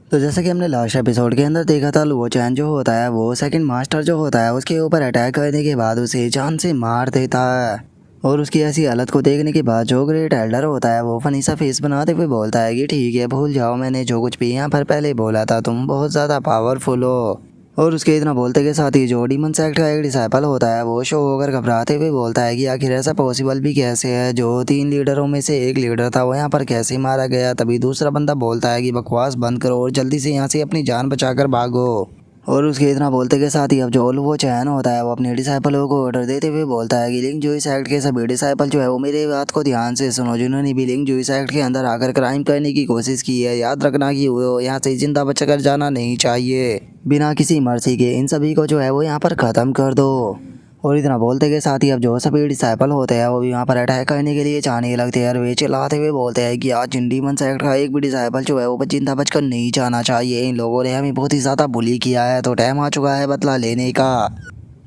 तो जैसा कि हमने लास्ट एपिसोड के अंदर देखा था, लुओ चैन जो होता है वो सेकंड मास्टर जो होता है उसके ऊपर अटैक करने के बाद उसे जान से मार देता है। और उसकी ऐसी हालत को देखने के बाद जो ग्रेट एल्डर होता है वो फनी सा फेस बनाते हुए बोलता है कि ठीक है, भूल जाओ मैंने जो कुछ भी यहाँ पर पहले बोला था, तुम बहुत ज़्यादा पावरफुल हो। और उसके इतना बोलते के साथ ही जो डीमन सेक्ट का एक डिसाइपल होता है वो शो होकर घबराते हुए बोलता है कि आखिर ऐसा पॉसिबल भी कैसे है, जो 3 लीडरों में से एक लीडर था वो यहाँ पर कैसे मारा गया। तभी दूसरा बंदा बोलता है कि बकवास बंद करो और जल्दी से यहाँ से अपनी जान बचाकर भागो। और उसके इतना बोलते के साथ ही अब जो लुओ चैन होता है वो अपने डिसाइपलों को ऑर्डर देते हुए बोलता है कि लिंग जुइस एक्ट के सभी डिसाइपल जो है वो मेरी बात को ध्यान से सुनो, जिन्होंने भी लिंग जुइस एक्ट के अंदर आकर क्राइम करने की कोशिश की है, याद रखना कि वो यहाँ से जिंदा बचकर जाना नहीं चाहिए। बिना किसी मर्जी के इन सभी को जो है वो यहाँ पर ख़त्म कर दो। और इतना बोलते के साथ ही अब जो सभी डिसाइपल होते हैं वो भी वहाँ पर अटैक करने के लिए जाने लगते हैं और वे चिल्लाते हुए बोलते हैं कि आज इन डीमन सेक्ट का एक भी डिसाइपल जो है वो जिंदा बचकर नहीं जाना चाहिए। इन लोगों ने हमें बहुत ही ज़्यादा बुली किया है, तो टाइम आ चुका है बदला लेने का।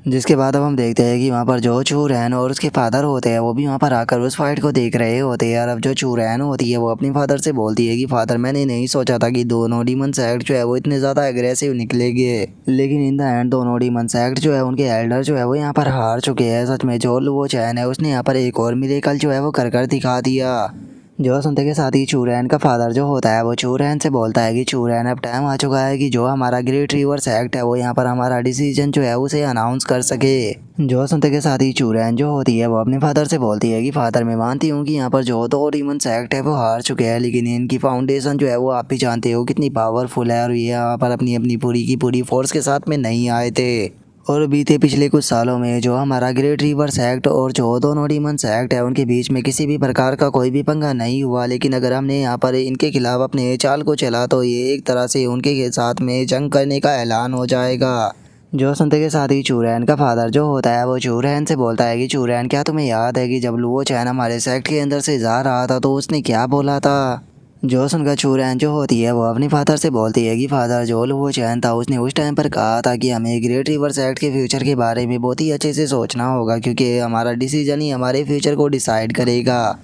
जिसके बाद अब हम देखते हैं कि वहाँ पर जो चूरैन और उसके फादर होते हैं वो भी वहाँ पर आकर उस फाइट को देख रहे होते हैं। और अब जो चूरैन होती है वो अपने फादर से बोलती है कि फादर, मैंने नहीं सोचा था कि दोनों डीमन सेक्ट जो है वो इतने ज़्यादा एग्रेसिव निकलेंगे, लेकिन इन द एंड दोनों डीमन सेक्ट जो है उनके एल्डर जो है वो यहाँ पर हार चुके हैं। सच में जो लुओ चैन है उसने यहाँ पर एक और मिरेकल जो है वो कर दिखा दिया। जो सुनते के साथ ही चूरैन का फादर जो होता है वो चूरैन से बोलता है कि चूरैन, अब टाइम आ चुका है कि जो हमारा ग्रेट रिवर्स एक्ट है वो यहाँ पर हमारा डिसीजन जो है उसे अनाउंस कर सके। जो सुनते के साथ ही चूरैन जो होती है वो अपने फादर से बोलती है कि फादर, मैं मानती हूँ कि यहाँ पर जो 2 डीमंस एक्ट है वो हार चुके हैं, लेकिन इनकी फाउंडेशन जो है वो आप भी जानते हो कितनी पावरफुल है और ये यहाँ पर अपनी अपनी पूरी की पूरी फोर्स के साथ में नहीं आए थे। और बीते पिछले कुछ सालों में जो हमारा ग्रेट रिवर्स एक्ट और जो दोनों डीमंस एक्ट है उनके बीच में किसी भी प्रकार का कोई भी पंगा नहीं हुआ, लेकिन अगर हमने यहाँ पर इनके खिलाफ अपने चाल को चला तो ये एक तरह से उनके साथ में जंग करने का ऐलान हो जाएगा। जो सुनते के साथ ही चूरैन का फादर जो होता है वो चूरैन से बोलता है कि चूरैन, क्या तुम्हें याद है कि जब लुओ चैन हमारे सेक्ट के अंदर से जा रहा था तो उसने क्या बोला था। जो सुनकर चूरैन जो होती है वो अपने फादर से बोलती है कि फादर, जो लुओ चैन था उसने उस टाइम पर कहा था कि हमें ग्रेट रिवर्स एक्ट के फ्यूचर के बारे में बहुत ही अच्छे से सोचना होगा, क्योंकि हमारा डिसीजन ही हमारे फ्यूचर को डिसाइड करेगा।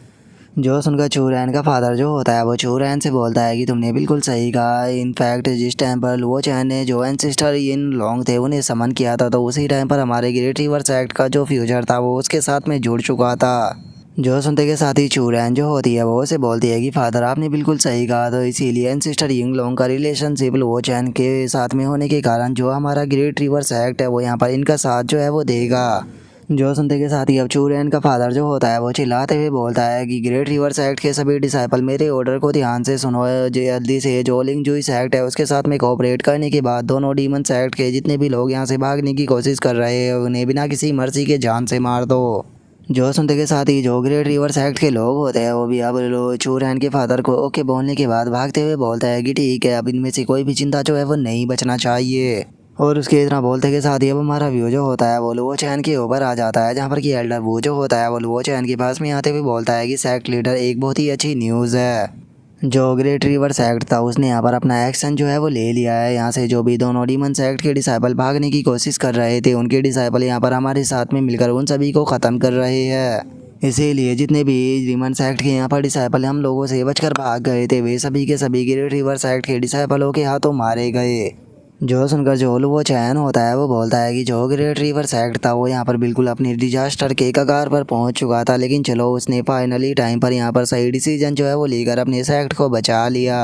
जो सुनकर चूरैन का फादर जो होता है वो चूरैन से बोलता है कि तुमने बिल्कुल सही कहा। इनफैक्ट जिस टाइम पर लुओ चैन ने जो एंसेस्टर इन लॉन्ग थे उन्हें समन किया था तो उसी टाइम पर हमारे ग्रेट रिवर्स एक्ट का जो फ्यूचर था वो उसके साथ में जुड़ चुका था। जो सुनते के साथ ही चूरैन जो होती है वो उसे बोलती है कि फादर, आपने बिल्कुल सही कहा, तो इसीलिए एंसेस्टर यिंग लॉन्ग का रिलेशनशिप लुओ चैन के साथ में होने के कारण जो हमारा ग्रेट रिवर्स एक्ट है वो यहाँ पर इनका साथ जो है वो देगा। जो सुनते के साथ ही अब चूरैन का फादर जो होता है वो चिल्लाते हुए बोलता है कि ग्रेट रिवर्स एक्ट के सभी डिसाइपल मेरे ऑर्डर को ध्यान से सुनो, जल्दी से जो लिंग जुइस एक्ट है उसके साथ में कोऑपरेट करने के बाद दोनों डीमंस एक्ट के जितने भी लोग यहाँ से भागने की कोशिश कर रहे हैं उन्हें बिना किसी मर्जी के जान से मार दो। जो सुनते के साथ ही जो ग्रेट रिवर्स एक्ट के लोग होते हैं वो भी अब चूरैन के फादर को ओके बोलने के बाद भागते हुए बोलता है कि ठीक है, अब इनमें से कोई भी चिंता जो है वो नहीं बचना चाहिए। और उसके इतना बोलते के साथ ही अब हमारा व्यू जो होता है वो लुओ चैन के ऊपर आ जाता है, जहाँ पर कि एल्डर वो जो होता है वो लुओ चैन के पास में आते हुए बोलता है कि सेक्ट लीडर, एक बहुत ही अच्छी न्यूज़ है। जो ग्रेट रिवर्स एक्ट था उसने यहाँ पर अपना एक्शन जो है वो ले लिया है। यहाँ से जो भी दोनों डीमंस एक्ट के डिसाइपल भागने की कोशिश कर रहे थे उनके डिसाइपल यहाँ पर हमारे साथ में मिलकर उन सभी को ख़त्म कर रहे हैं। इसीलिए जितने भी डीमंस एक्ट के यहाँ पर डिसाइपल हम लोगों से बचकर भाग गए थे वे सभी के सभी ग्रेट रिवर्स एक्ट के डिसाइपलों के हाथों मारे गए। जो सुनकर जो लुओ चैन होता है वो बोलता है कि जो ग्रेट रिवर्स एक्ट था वो यहाँ पर बिल्कुल अपनी डिजास्टर के कगार पर पहुंच चुका था, लेकिन चलो उसने फाइनली टाइम पर यहाँ पर सही डिसीजन जो है वो लेकर अपने सेक्ट को बचा लिया।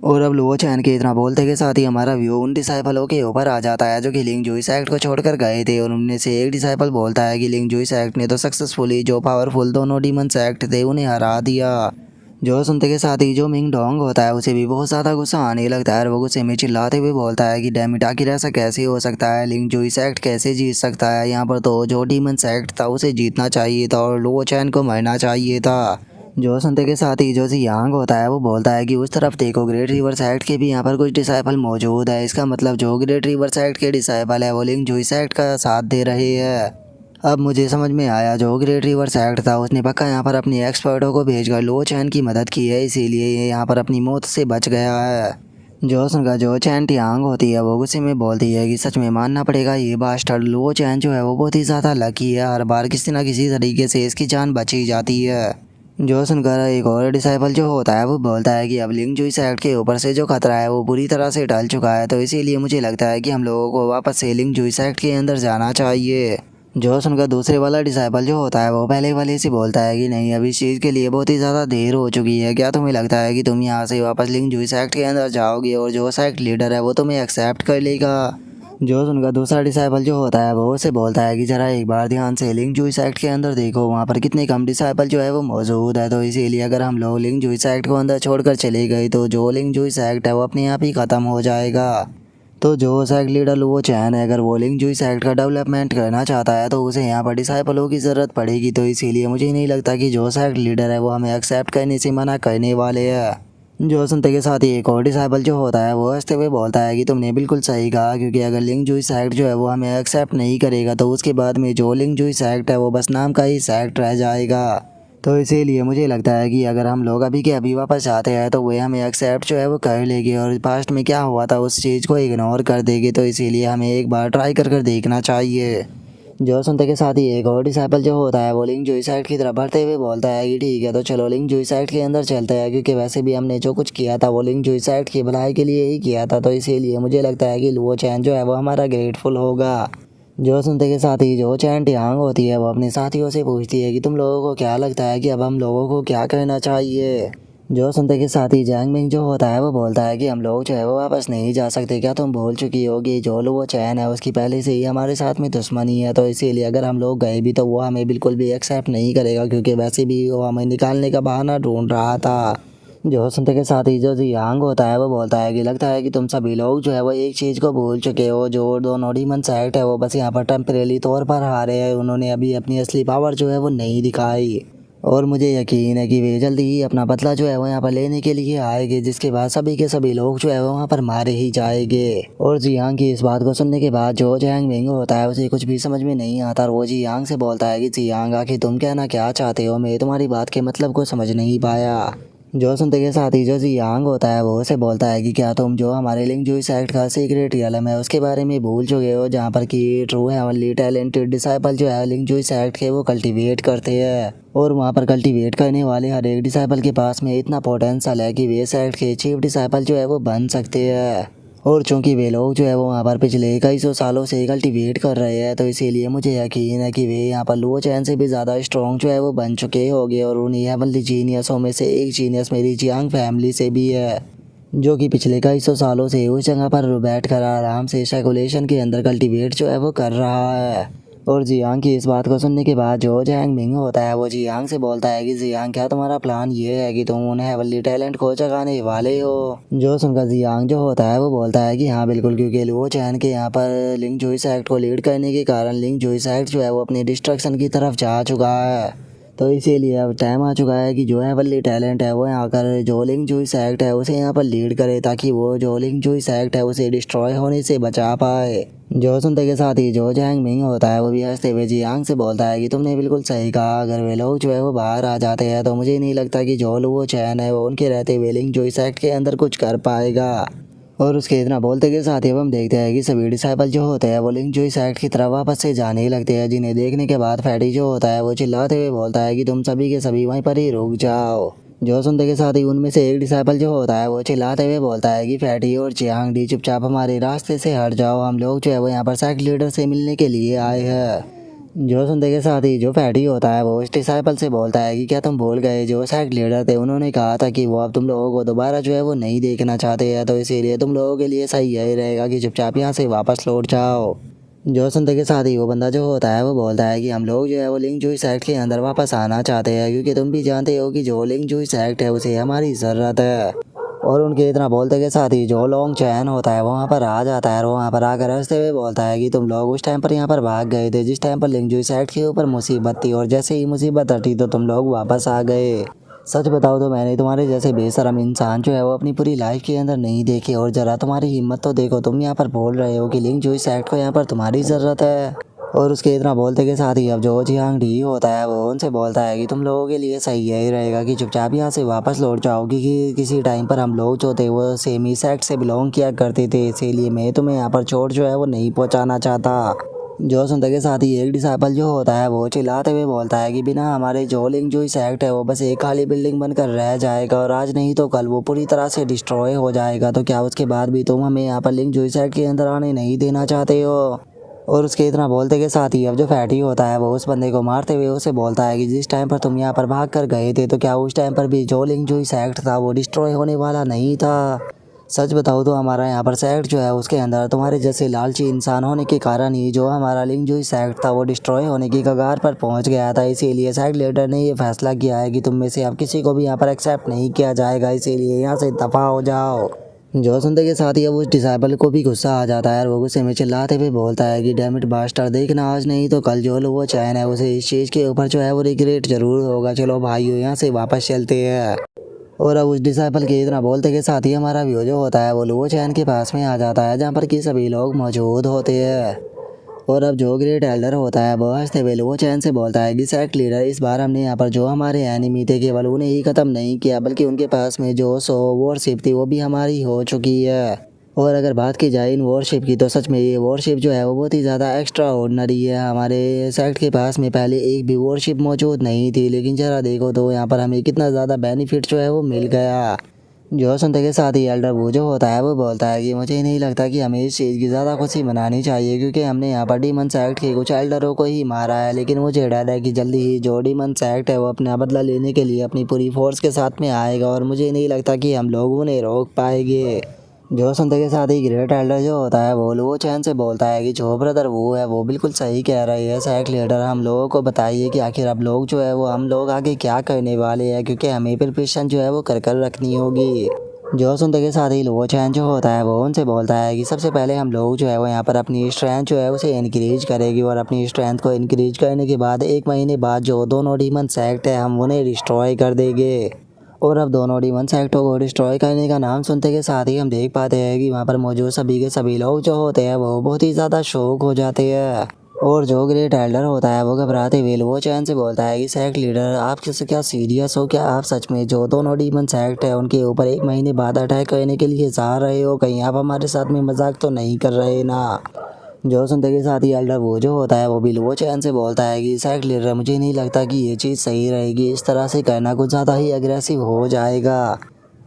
और अब लुओ चैन के इतना बोलते के साथ ही हमारा व्यू उन डिसाइपलों के ऊपर आ जाता है जो कि लिंग जुइस एक्ट को छोड़कर गए थे। और उनमें से एक डिसाइपल बोलता है कि लिंग जुइस एक्ट ने तो सक्सेसफुली जो पावरफुल दोनों डीमंस एक्ट थे उन्हें हरा दिया। जो सुनते के साथ ही जो मिंग डोंग होता है उसे भी बहुत ज़्यादा गुस्सा आने लगता है और वो गुस्से में चिल्लाते हुए बोलता है कि डैम इट, आखिर ऐसा कैसे हो सकता है, लिंग जुइस एक्ट कैसे जीत सकता है, यहाँ पर तो जो डीमंस एक्ट था उसे जीतना चाहिए था और लुओ चैन को मरना चाहिए था। जो सुनते के साथ ही जो जियांग होता है वो बोलता है कि उस तरफ देखो, ग्रेट रिवर्स एक्ट के भी यहाँ पर कुछ डिसाइपल मौजूद है, इसका मतलब जो ग्रेट रिवर्स एक्ट के डिसाइपल है वो लिंग जुइस एक्ट का साथ दे रहे हैं। अब मुझे समझ में आया, जो ग्रेट रिवर्स एक्ट था उसने पक्का यहाँ पर अपने एक्सपर्टों को भेजकर लुओ चैन की मदद की है, इसीलिए ये यहाँ पर अपनी मौत से बच गया है। जो सुनकर जो चैन टियांग होती है वो गुस्से में बोलती है कि सच में मानना पड़ेगा, ये बास्टर्ड लुओ चैन जो है वो बहुत ही ज़्यादा लकी है, हर बार किसी ना किसी तरीके से इसकी जान बची जाती है। जो सुनकर एक और डिसाइपल जो होता है वो बोलता है कि अब लिंग जुई एक्ट के ऊपर से जो खतरा है वो पूरी तरह से टल चुका है, तो इसीलिए मुझे लगता है कि हम लोगों को वापस से लिंग जुई एक्ट के अंदर जाना चाहिए। जो सुनकर दूसरे वाला डिसाइपल जो होता है वो पहले वाले से बोलता है कि नहीं, अभी इस चीज़ के लिए बहुत ही ज़्यादा देर हो चुकी है। क्या तुम्हें लगता है कि तुम यहाँ से वापस लिंग जुई एक्ट के अंदर जाओगे और जो सेक्ट लीडर है वो तुम्हें एक्सेप्ट कर लेगा? जो उनका दूसरा डिसाइपल जो होता है वो उसे बोलता है कि जरा एक बार ध्यान से लिंग जुई सेक्ट के अंदर देखो, वहाँ पर कितने कम डिसाइपल जो है वो मौजूद है। तो इसीलिए अगर हम लोग लिंग जुई सेक्ट को अंदर छोड़कर चले गए तो जो लिंग जुई सेक्ट है वो अपने आप ही ख़त्म हो जाएगा। तो जो सेक्ट लीडर लुओ चैन है, अगर वो लिंग जुई सेक्ट का डेवलपमेंट करना चाहता है तो उसे यहाँ पर डिसाइपलों की ज़रूरत पड़ेगी। तो इसीलिए मुझे नहीं लगता कि जो सेक्ट लीडर है वो हमें एक्सेप्ट करने से मना करने वाले हैं। जो सुनते के साथ ही एक और डिसाइपल जो होता है वो हंसते हुए बोलता है कि तुमने बिल्कुल सही कहा, क्योंकि अगर लिंग जुई सेक्ट जो है वो हमें एक्सेप्ट नहीं करेगा तो उसके बाद में जो लिंग जुई सेक्ट है वो बस नाम का ही सेक्ट रह जाएगा। तो इसीलिए मुझे लगता है कि अगर हम लोग अभी के अभी वापस जाते हैं तो वे हमें एक्सेप्ट जो है वो कर लेंगे और पास्ट में क्या हुआ था उस चीज़ को इग्नोर कर देंगे। तो इसीलिए हमें एक बार ट्राई कर देखना चाहिए। जो सुनते के साथ ही एक और डिसाइपल जो होता है वो लिंग जुई साइड की तरफ बढ़ते हुए बोलता है कि ठीक है, तो चलो लिंग जुई साइड के अंदर चलते हैं, क्योंकि वैसे भी हमने जो कुछ किया था वो लिंग जुई साइड की भलाई के लिए ही किया था। तो इसीलिए मुझे लगता है कि लुओ चैन जो है वो हमारा ग्रेटफुल होगा। जो सुनते के साथ ही जो चैन टियांग होती है वो अपने साथियों से पूछती है कि तुम लोगों को क्या लगता है कि अब हम लोगों को क्या करना चाहिए? जो सुनते के साथ ही जैंग मिंग जो होता है वो बोलता है कि हम लोग जो है वो वापस नहीं जा सकते। क्या तुम भूल चुकी होगी जो लो वो चैन है उसकी पहले से ही हमारे साथ में दुश्मनी है, तो इसीलिए अगर हम लोग गए भी तो वो हमें बिल्कुल भी एक्सेप्ट नहीं करेगा, क्योंकि वैसे भी वो हमें निकालने का बहाना ढूंढ रहा था। जो सुनते के साथ ही जो जियांग होता है वो बोलता है कि लगता है कि तुम सभी लोग जो है वो एक चीज़ को भूल चुके हो, जो दोनों डीमन सेक्ट है वो बस यहाँ पर टेम्परेरी तौर पर हारे हैं। उन्होंने अभी अपनी असली पावर जो है वो नहीं दिखाई और मुझे यकीन है कि वे जल्दी ही अपना बदला जो है वो यहाँ पर लेने के लिए आएंगे, जिसके बाद सभी के सभी लोग जो है वो वहाँ पर मारे ही जाएंगे। और जियांग की इस बात को सुनने के बाद जो जैंग मिंग होता है उसे कुछ भी समझ में नहीं आता और वो जियांग से बोलता है कि जियांग आखिर तुम कहना क्या चाहते हो, मैं तुम्हारी बात के मतलब को समझ नहीं पाया। जो सुनते के साथ ही जो जियांग होता है वो उसे बोलता है कि क्या तुम जो हमारे लिंग जुई सेक्ट का सीक्रेट रियलम है उसके बारे में भूल चुके हो, जहाँ पर कि ट्रू हेवनली टैलेंटेड डिसाइपल जो है लिंग जुई सेक्ट के वो कल्टीवेट करते हैं और वहाँ पर कल्टीवेट करने वाले हर एक डिसाइपल के पास में इतना पोटेंशियल है कि वे सेक्ट के चीफ डिसाइपल जो है वो बन सकते हैं। और चूंकि वे लोग जो है वो वहाँ पर पिछले कई सौ सालों से कल्टीवेट कर रहे हैं, तो इसीलिए मुझे यकीन है कि वे यहाँ पर लुओ चैन से भी ज़्यादा स्ट्रॉन्ग जो है वो बन चुके होंगे। और उन्हीं हेवनली जीनियसों में से एक जीनियस मेरी जियांग फैमिली से भी है, जो कि पिछले कई सौ सालों से उस जगह पर बैठ कर आराम से स्पेकुलेशन के अंदर कल्टीवेट जो है वो कर रहा है। और जियांग की इस बात को सुनने के बाद जो जैंग मिंग होता है वो जियांग से बोलता है कि जियांग क्या तुम्हारा प्लान ये है कि तुम उन्हें हेवनली टैलेंट को जगाने वाले हो? जो सुनकर जियांग जो होता है वो बोलता है कि हाँ बिल्कुल, क्योंकि लुओ चैन के यहाँ पर लिंग जुई सेक्ट को लीड करने के कारण लिंग जुई सेक्ट जो है वो अपने डिस्ट्रक्शन की तरफ जा चुका है। तो इसीलिए अब टाइम आ चुका है कि जो हेवनली टैलेंट है वो यहाँ कर जो लिंग जुई सेक्ट है उसे यहाँ पर लीड करे, ताकि वो जो लिंग जुई सेक्ट है उसे डिस्ट्रॉय होने से बचा पाए। जो सुनते के साथ ही जो जैंग मिंग होता है वो भी हंसते हुए जियांग से बोलता है कि तुमने बिल्कुल सही कहा, अगर वे लोग जो है वो बाहर आ जाते हैं तो मुझे नहीं लगता कि जो लुओ चैन है वो उनके रहते हुए लिंग जुई सेक्ट के अंदर कुछ कर पाएगा। और उसके इतना बोलते के साथ ही अब हम देखते हैं कि सभी डिसाइपल जो होते हैं वो लिंग जुई सेक्ट की तरफ वापस से जाने लगते हैं, जिन्हें देखने के बाद फैटी जो होता है वो चिल्लाते हुए बोलता है कि तुम सभी के सभी वहीं पर ही रुक जाओ। जो सुनते के साथ ही उनमें से एक डिसाइपल जो होता है वो चिल्लाते हुए बोलता है कि फैटी और चियांग डी चुपचाप हमारे रास्ते से हट जाओ, हम लोग जो है वो यहाँ पर सेक्ट लीडर से मिलने के लिए आए हैं। जो सुनते के साथ ही जो फैटी होता है वो उस डिसाइपल से बोलता है कि क्या तुम भूल गए जो सेक्ट लीडर थे उन्होंने कहा था कि वो अब तुम लोगों को दोबारा जो है वो नहीं देखना चाहते हैं, तो इसीलिए तुम लोगों के लिए सही यही रहेगा कि चुपचाप यहाँ से वापस लौट जाओ। जो सुनते के साथ ही वो बंदा जो होता है वो बोलता है कि हम लोग जो है वो लिंग जुई सेक्ट के अंदर वापस आना चाहते हैं, क्योंकि तुम भी जानते हो कि जो लिंग जुई सेक्ट है उसे हमारी ज़रूरत है। और उनके इतना बोलते के साथ ही जो लॉन्ग चैन होता है वो वहाँ पर आ जाता है और वहाँ पर आकर हंसते हुए बोलता है कि तुम लोग उस टाइम पर यहाँ पर भाग गए थे जिस टाइम पर लिंग जुई सेक्ट के ऊपर मुसीबत थी, और जैसे ही मुसीबत हटी तो तुम लोग वापस आ गए। सच बताओ तो मैंने तुम्हारे जैसे बेशरम इंसान जो है वो अपनी पूरी लाइफ के अंदर नहीं देखे, और ज़रा तुम्हारी हिम्मत तो देखो, तुम यहाँ पर बोल रहे हो कि लिंग जुई सेक्ट को यहाँ पर तुम्हारी ज़रूरत है। और उसके इतना बोलते के साथ ही अब जो जियांग डी होता है वो उनसे बोलता है कि तुम लोगों के लिए सही यही रहेगा कि चुपचाप यहाँ से वापस लौट जाओ, क्योंकि किसी टाइम पर हम लोग जो थे वो सेमी सेक्ट से बिलोंग किया करते थे, इसीलिए मैं तुम्हें यहाँ पर चोट जो है वो नहीं पहुँचाना चाहता। जो सुनते के साथ ही एक डिसाइपल जो होता है वो चिल्लाते हुए बोलता है कि बिना हमारे जो लिंक जो इस एक्ट है वो बस एक खाली बिल्डिंग बनकर रह जाएगा और आज नहीं तो कल वो पूरी तरह से डिस्ट्रॉय हो जाएगा। तो क्या उसके बाद भी तुम हमें यहाँ पर लिंक जो इस एक्ट के अंदर आने नहीं देना चाहते हो? और उसके इतना बोलते के साथ ही अब जो फैटी होता है वो उस बंदे को मारते हुए उसे बोलता है कि जिस टाइम पर तुम यहाँ पर भाग कर गए थे तो क्या उस टाइम पर भी जो लिंक जो इस एक्ट था वो डिस्ट्रॉय होने वाला नहीं था? सच बताओ तो हमारा यहाँ पर सेक्ट जो है उसके अंदर तुम्हारे जैसे लालची इंसान होने के कारण ही जो हमारा लिंक जो सेक्ट था वो डिस्ट्रॉय होने की कगार पर पहुँच गया था। इसीलिए सेक्ट लीडर ने ये फैसला किया है कि तुम में से अब किसी को भी यहाँ पर एक्सेप्ट नहीं किया जाएगा, इसीलिए यहाँ से दफा हो जाओ। जो सुनते के साथ ही अब उस डिसाइबल को भी गुस्सा आ जाता है और वो गुस्से में चिल्लाते हुए बोलता है कि डैम इट बास्टर, देखना आज नहीं तो कल जो लो वो चैन है उसे इस चीज़ के ऊपर जो है वो रिग्रेट जरूर होगा। चलो भाइयों यहाँ से वापस चलते हैं। और अब उस डिसाइपल के इतना बोलते के साथ ही हमारा व्यू जो होता है वो लुओ चैन के पास में आ जाता है जहाँ पर कि सभी लोग मौजूद होते हैं। और अब जो ग्रेट एल्डर होता है वो हंसते हुए लुओ चैन से बोलता है कि सेक्ट लीडर, इस बार हमने यहाँ पर जो हमारे एनिमी थे केवल उन्हें ही ख़त्म नहीं किया बल्कि उनके पास में जो 100 वॉरशिप थी वो भी हमारी हो चुकी है। और अगर बात की जाए इन वॉरशिप की तो सच में ये वॉरशिप जो है वो बहुत ही ज़्यादा एक्स्ट्रा ऑर्डिनरी है। हमारे सेक्ट के पास में पहले एक भी वॉरशिप मौजूद नहीं थी, लेकिन ज़रा देखो तो यहाँ पर हमें कितना ज़्यादा बेनिफिट जो है वो मिल गया। जो सुनते के साथ ही एल्डर वो जो होता है वो बोलता है कि मुझे नहीं लगता कि हमें इस चीज़ की ज़्यादा खुशी मनानी चाहिए क्योंकि हमने यहाँ पर डीमन सेक्ट के कुछ एल्डरों को ही मारा है, लेकिन मुझे डर है कि जल्दी ही जो डीमन सेक्ट है वो अपना बदला लेने के लिए अपनी पूरी फोर्स के साथ में आएगा और मुझे नहीं लगता कि हम लोग उन्हें रोक पाएंगे। जो सुनते के साथ ही ग्रेट एल्डर जो होता है वो चैन से बोलता है कि जो ब्रदर वो है वो बिल्कुल सही कह रही है। सेक्ट लीडर, हम लोगों को बताइए कि आखिर अब लोग जो है वो हम लोग आगे क्या करने वाले हैं क्योंकि हमें प्रिपरेशन जो है वो कर रखनी होगी। जो सुनते के साथ ही लुओ चैन जो होता है वो उनसे बोलता है कि सबसे पहले हम लोग जो है वो यहाँ पर अपनी स्ट्रेंथ जो है उसे इनक्रीज करेगी और अपनी स्ट्रेंथ को इनक्रीज करने के बाद 1 महीने बाद जो दोनों डीमन सेक्ट है हम उन्हें डिस्ट्रॉय कर देंगे। और अब दोनों डीमन सेक्टों को डिस्ट्रॉय करने का नाम सुनते के साथ ही हम देख पाते हैं कि वहाँ पर मौजूद सभी के सभी लोग जो होते हैं वो बहुत ही ज़्यादा शौक हो जाते हैं। और जो ग्रेट एल्डर होता है वो घबराते हुए वो चैन से बोलता है कि सेक्ट लीडर, आप किससे क्या सीरियस हो? क्या आप सच में जो दोनों डीमन सेक्ट है उनके ऊपर 1 महीने बाद अटैक करने के लिए जा रहे हो? कहीं आप हमारे साथ में मजाक तो नहीं कर रहे ना? जो सुनते के साथ ही एल्डर वो जो होता है वो भी लुओ चैन से बोलता है कि सेक्ट लीडर, मुझे नहीं लगता कि ये चीज़ सही रहेगी, इस तरह से करना कुछ ज़्यादा ही अग्रेसिव हो जाएगा।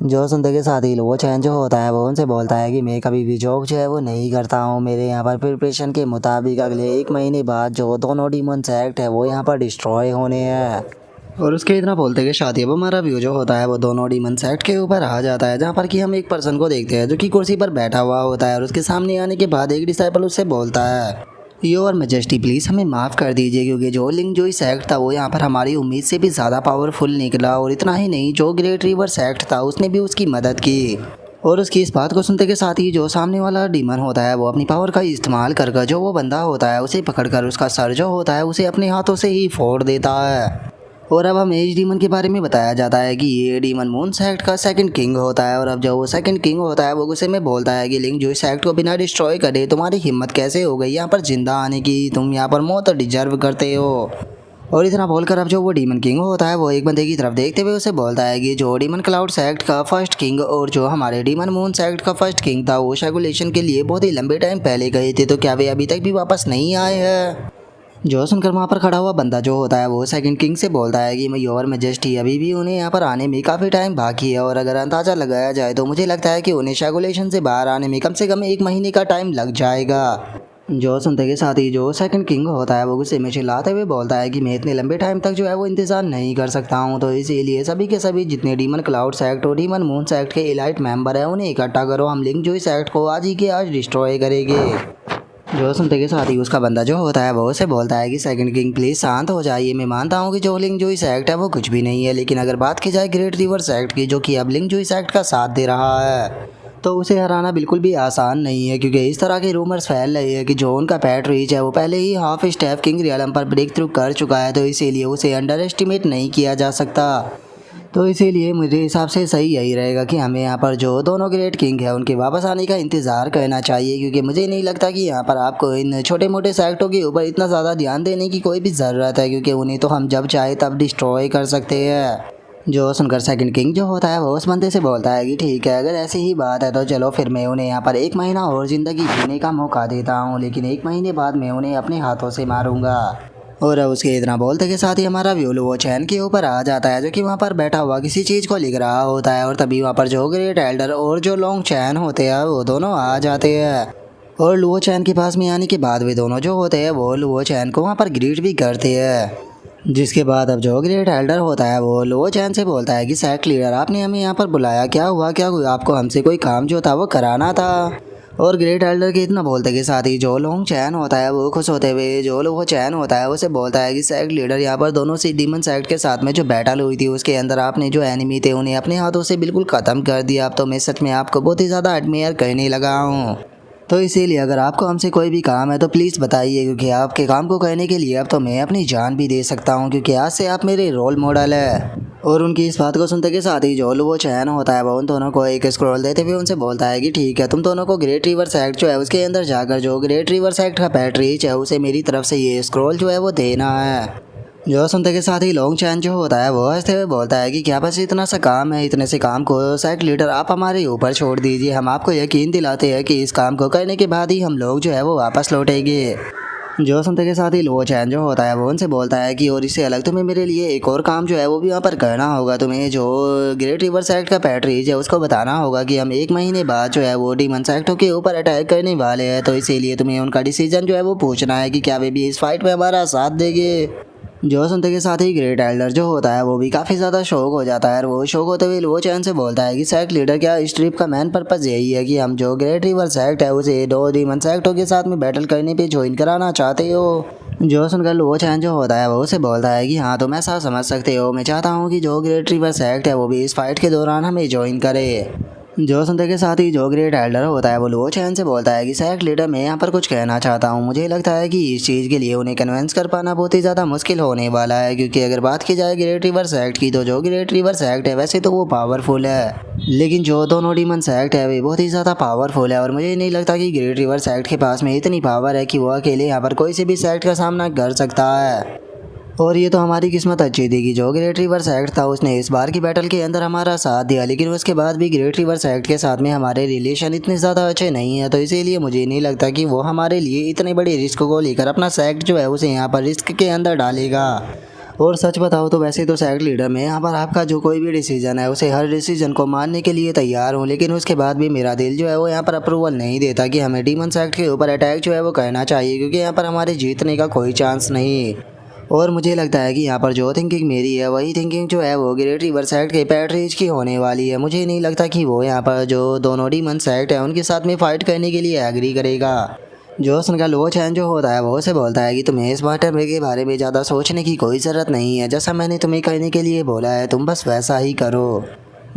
जो सुनते के साथ ही लुओ चैन जो होता है वो उनसे बोलता है कि मैं कभी भी जोक जो है वो नहीं करता हूँ। मेरे यहाँ पर प्रिपरेशन के मुताबिक अगले 1 महीने बाद जो दोनों डीमन सेक्ट है वो यहाँ पर डिस्ट्रॉय होने हैं। और उसके इतना बोलते के साथ ही अब हमारा व्यू जो होता है वो दोनों डीमन सेक्ट के ऊपर आ जाता है जहाँ पर कि हम एक पर्सन को देखते हैं जो कि कुर्सी पर बैठा हुआ होता है और उसके सामने आने के बाद एक डिसाइपल उससे बोलता है, योर मैजेस्टी प्लीज़ हमें माफ़ कर दीजिए क्योंकि जो लिंक जो सेक्ट था वो यहाँ पर हमारी उम्मीद से भी ज़्यादा पावरफुल निकला। और इतना ही नहीं, जो ग्रेट रिवर सेक्ट था उसने भी उसकी मदद की। और उसकी इस बात को सुनते के साथ ही जो सामने वाला डीमन होता है वो अपनी पावर का इस्तेमाल कर जो वो बंदा होता है उसे पकड़कर उसका सर जो होता है उसे अपने हाथों से ही फोड़ देता है। और अब हमें इस डीमन के बारे में बताया जाता है कि ये डीमन मून सेक्ट का सेकंड किंग होता है। और अब जो वो सेकंड किंग होता है वो गुस्से में बोलता है कि लिंक जो सेक्ट को बिना डिस्ट्रॉय करे तुम्हारी हिम्मत कैसे हो गई यहाँ पर जिंदा आने की? तुम यहाँ पर मौत डिजर्व करते हो। और इतना बोलकर अब जो वो डीमन किंग होता है वो एक बंदे की तरफ देखते हुए उसे बोलता है कि जो डीमन क्लाउड सेक्ट का फर्स्ट किंग और जो हमारे डीमन मून सेक्ट का फर्स्ट किंग था वो शेगुलेशन के लिए बहुत ही लंबे टाइम पहले गए थे, तो क्या वे अभी तक भी वापस नहीं आए हैं? जो सुनकर वहाँ पर खड़ा हुआ बंदा जो होता है वो सेकंड किंग से बोलता है कि मैं योर मैजेस्टी, अभी भी उन्हें यहाँ पर आने में काफ़ी टाइम बाकी है और अगर अंदाज़ा लगाया जाए तो मुझे लगता है कि उन्हें शेगुलेशन से बाहर आने में कम से कम 1 महीने का टाइम लग जाएगा। जो सुनते के साथ ही जो सेकंड किंग होता है वो गुस्से में चिल्लाते हुए बोलता है कि मैं इतने लंबे टाइम तक जो है वो इंतज़ार नहीं कर सकता हूँ, तो इसीलिए सभी के सभी जितने डीमन क्लाउड सेक्ट और डीमन मून सेक्ट के इलाइट मेंबर हैं उन्हें इकट्ठा करो, हम लिंक जो सेक्ट को आज ही के आज डिस्ट्रॉय करेंगे। जो सुनते के साथ ही उसका बंदा जो होता है वो उसे बोलता है कि सेकंड किंग प्लीज़ शांत हो जाइए। मैं मानता हूँ कि जो लिंक जो सेक्ट है वो कुछ भी नहीं है, लेकिन अगर बात की जाए ग्रेट रिवर सेक्ट की जो कि अब लिंक जो सेक्ट का साथ दे रहा है तो उसे हराना बिल्कुल भी आसान नहीं है क्योंकि इस तरह के रूमर्स फैल रहे हैं कि जो उनका पैट रीच है वो पहले ही हाफ स्टेप किंग रियलम पर ब्रेक थ्रू कर चुका है, तो इसीलिए उसे अंडर एस्टिमेट नहीं किया जा सकता। तो इसीलिए मेरे हिसाब से सही यही रहेगा कि हमें यहाँ पर जो दोनों ग्रेट किंग है उनके वापस आने का इंतज़ार करना चाहिए, क्योंकि मुझे नहीं लगता कि यहाँ पर आपको इन छोटे मोटे सेक्टों के ऊपर इतना ज़्यादा ध्यान देने की कोई भी ज़रूरत है, क्योंकि उन्हें तो हम जब चाहे तब डिस्ट्रॉय कर सकते हैं। जो सुनकर सेकंड किंग जो होता है वो उस बंदे से बोलता है कि ठीक है, अगर ऐसी ही बात है तो चलो फिर मैं उन्हें यहाँ पर 1 महीना और ज़िंदगी जीने का मौका देता हूँ, लेकिन 1 महीने बाद मैं उन्हें अपने हाथों से मारूंगा। और अब उसके इतना बोलते के साथ ही हमारा व्यूल वो चैन के ऊपर आ जाता है, जो कि वहाँ पर बैठा हुआ किसी चीज़ को लिख रहा होता है। और तभी वहाँ पर जो ग्रेट एल्डर और जो लॉन्ग चैन होते हैं वो दोनों आ जाते हैं। और लुओ चैन के पास में आने के बाद वे दोनों जो होते हैं वो लुओ चैन को वहाँ पर ग्रीट भी करते हैं। जिसके बाद अब जो ग्रेट एल्डर होता है वो लुओ चैन से बोलता है कि सेक्ट लीडर, आपने हमें यहाँ पर बुलाया, क्या हुआ, क्या हुआ, आपको हमसे कोई काम जो था वो कराना था। और ग्रेट एल्डर के इतना बोलते के साथ ही जो लॉन्ग चैन होता है वो खुश होते हुए जो लुओ चैन होता है उसे बोलता है कि सेक्ट लीडर, यहाँ पर दोनों सी डीमन सेक्ट के साथ में जो बैटल हुई थी उसके अंदर आपने जो एनिमी थे उन्हें अपने हाथों से बिल्कुल ख़त्म कर दिया। अब तो मैं सच में आपको बहुत ही ज़्यादा एडमायर करने लगा हूँ। तो इसीलिए अगर आपको हमसे कोई भी काम है तो प्लीज़ बताइए, क्योंकि आपके काम को कहने के लिए अब तो मैं अपनी जान भी दे सकता हूँ, क्योंकि आज से आप मेरे रोल मॉडल है। और उनकी इस बात को सुनते के साथ ही जो लुओ चैन होता है वो उन दोनों को एक स्क्रॉल देते हुए उनसे बोलता है कि ठीक है, तुम दोनों को ग्रेट रिवर सेक्ट जो है उसके अंदर जाकर जो ग्रेट रिवर सेक्ट का पेट रीच है उसे मेरी तरफ से ये स्क्रॉल जो है वो देना है। जो सुनते के साथ ही लॉन्ग चैन जो होता है वो हंसते हुए बोलता है कि क्या बस इतना सा काम है, इतने से काम को सेक्ट लीडर आप हमारे ऊपर छोड़ दीजिए, हम आपको यकीन दिलाते हैं कि इस काम को करने के बाद ही हम लोग जो है वो वापस लौटेंगे। जो सुनते के साथ ही लुओ चैन जो होता है वो उनसे बोलता है कि और इससे अलग तुम्हें मेरे लिए एक और काम जो है वो भी यहाँ पर करना होगा। तुम्हें जो ग्रेट रिवर सेक्ट का पेट रीच है उसको बताना होगा कि हम 1 महीने बाद जो है वो डीमन सेक्टों के ऊपर अटैक करने वाले हैं, तो इसीलिए तुम्हें उनका डिसीजन जो है वो पूछना है कि क्या वे भी इस फाइट में हमारा साथ देंगे। जो सुनते के साथ ही ग्रेट एल्डर जो होता है वो भी काफ़ी ज़्यादा शौक हो जाता है। और वो शौक होते हुए लुओ चैन से बोलता है कि सेक्ट लीडर, क्या इस ट्रिप का मेन पर्पज़ यही है कि हम जो ग्रेट रिवर सेक्ट है उसे 2 डीमन सेक्टों के साथ में बैटल करने पे ज्वाइन कराना चाहते हो। जो सुनकर लुओ चैन जो होता है वो उसे बोलता है कि हाँ, तुम ऐसा समझ सकते हो, मैं चाहता हूँ कि जो ग्रेट रिवर सेक्ट है वो भी इस फाइट के दौरान हमें ज्वाइन करे। जो सुनते के साथ ही जो ग्रेट एल्डर होता है वो लुओ चैन से बोलता है कि सेक्ट लीडर, मैं यहाँ पर कुछ कहना चाहता हूँ। मुझे लगता है कि इस चीज़ के लिए उन्हें कन्विंस कर पाना बहुत ही ज़्यादा मुश्किल होने वाला है, क्योंकि अगर बात की जाए ग्रेट रिवर सेक्ट की तो जो ग्रेट रिवर सेक्ट है वैसे तो वो पावरफुल है, लेकिन जो दोनों डीमन सेक्ट है वे बहुत ही ज़्यादा पावरफुल है। और मुझे नहीं लगता कि ग्रेट रिवर सेक्ट के पास में इतनी पावर है कि वो अकेले यहाँ पर कोई से भी सेक्ट का सामना कर सकता है। और ये तो हमारी किस्मत अच्छी थी कि जो ग्रेट रिवर सेक्ट था उसने इस बार की बैटल के अंदर हमारा साथ दिया, लेकिन उसके बाद भी ग्रेट रिवर सेक्ट के साथ में हमारे रिलेशन इतने ज़्यादा अच्छे नहीं है, तो इसीलिए मुझे नहीं लगता कि वो हमारे लिए इतने बड़े रिस्क को लेकर अपना सेक्ट जो है उसे यहाँ पर रिस्क के अंदर डालेगा। और सच बताओ तो वैसे तो सेक्ट लीडर में यहाँ पर आपका जो कोई भी डिसीजन है उसे हर डिसीजन को मानने के लिए तैयार हूँ, लेकिन उसके बाद भी मेरा दिल जो है वो यहाँ पर अप्रूवल नहीं देता कि हमें डीमन सेक्ट के ऊपर अटैक जो है वो करना चाहिए, क्योंकि यहाँ पर हमारे जीतने का कोई चांस नहीं। और मुझे लगता है कि यहाँ पर जो थिंकिंग मेरी है वही थिंकिंग जो है वो ग्रेट रिवर सेक्ट के पेट रीच की होने वाली है। मुझे नहीं लगता कि वो यहाँ पर जो दोनों डीमन सेक्ट है उनके साथ में फाइट करने के लिए एग्री करेगा। जो सुनकर लुओ चैन जो होता है वो उसे बोलता है कि तुम्हें इस मैटर के बारे में ज़्यादा सोचने की कोई ज़रूरत नहीं है, जैसा मैंने तुम्हें करने के लिए बोला है तुम बस वैसा ही करो।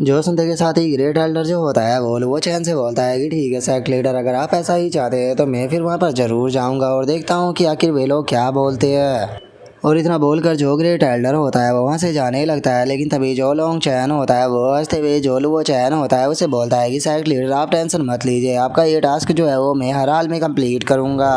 जो सुनते के साथ ही ग्रेट एल्डर जो होता है वो लुओ चैन से बोलता है कि ठीक है सेक्ट लीडर, अगर आप ऐसा ही चाहते हैं तो मैं फिर वहाँ पर ज़रूर जाऊँगा और देखता हूँ कि आखिर वे लोग क्या बोलते हैं। और इतना बोलकर जो ग्रेट एल्डर होता है वो वहाँ से जाने लगता है, लेकिन तभी जो लॉन्ग चैन होता है वो हंसते हुए जो लुओ चैन होता है उसे बोलता है कि सेक्ट लीडर, आप टेंशन मत लीजिए, आपका ये टास्क जो है वो मैं हर हाल में कंप्लीट करूँगा।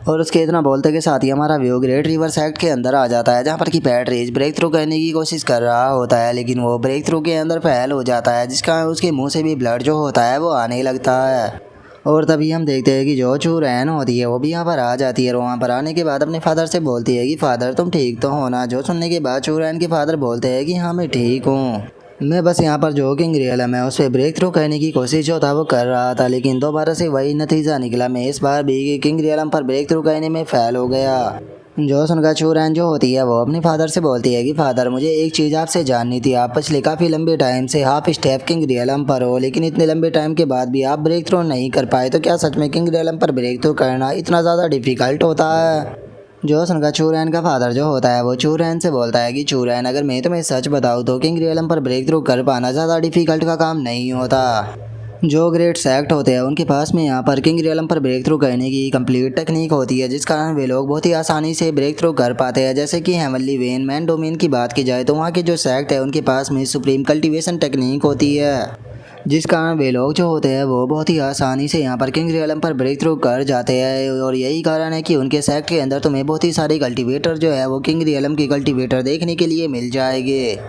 और उसके इतना बोलते के साथ ही हमारा व्यू ग्रेट रिवर सेक्ट के अंदर आ जाता है, जहाँ पर कि पैट रेज ब्रेक थ्रू करने की कोशिश कर रहा होता है, लेकिन वो ब्रेक थ्रू के अंदर फेल हो जाता है, जिसका उसके मुंह से भी ब्लड जो होता है वो आने लगता है। और तभी हम देखते हैं कि जो चू रैन होती है वो भी यहाँ पर आ जाती है, और वहाँ पर आने के बाद अपने फादर से बोलती है कि फादर तुम ठीक तो हो ना। जो सुनने के बाद चू रैन के फादर बोलते हैं कि हाँ मैं ठीक हूँ, मैं बस यहाँ पर जो किंग रियलम है उस पर ब्रेक थ्रू करने की कोशिश जो था वो कर रहा था, लेकिन दोबारा से वही नतीजा निकला, मैं इस बार भी किंग रियलम पर ब्रेक थ्रू करने में फेल हो गया। जो सुनकर चू रैन जो होती है वो अपने फादर से बोलती है कि फादर मुझे एक चीज़ आपसे जाननी थी, आप पिछले काफ़ी लंबे टाइम से हाफ स्टेप किंग रियलम पर हो, लेकिन इतने लंबे टाइम के बाद भी आप ब्रेक थ्रू नहीं कर पाए, तो क्या सच में किंग रियलम पर ब्रेक थ्रू करना इतना ज़्यादा डिफ़िकल्ट होता है। जो सुनकर चू रैन का फादर जो होता है वो चू रैन से बोलता है कि चू रैन, अगर मैं तुम्हें सच बताऊँ तो किंग रियलम पर ब्रेक थ्रू कर पाना ज़्यादा डिफ़िकल्ट का काम नहीं होता। जो ग्रेट सेक्ट होते हैं उनके पास में यहाँ पर किंग रियलम पर ब्रेक थ्रू करने की कंप्लीट टेक्निक होती है, जिस कारण वे लोग बहुत ही आसानी से ब्रेक थ्रू कर पाते हैं। जैसे कि हेवनली वेन मैन डोमेन की बात की जाए तो वहाँ के जो सेक्ट है उनके पास में सुप्रीम कल्टीवेशन टेक्निक होती है, जिस कारण वे लोग जो होते हैं वो बहुत ही आसानी से यहाँ पर किंग रियलम पर ब्रेक थ्रू कर जाते हैं। और यही कारण है कि उनके सेक्ट के अंदर तुम्हें बहुत ही सारे कल्टीवेटर जो है वो किंग रियलम के कल्टीवेटर देखने के लिए मिल जाएंगे।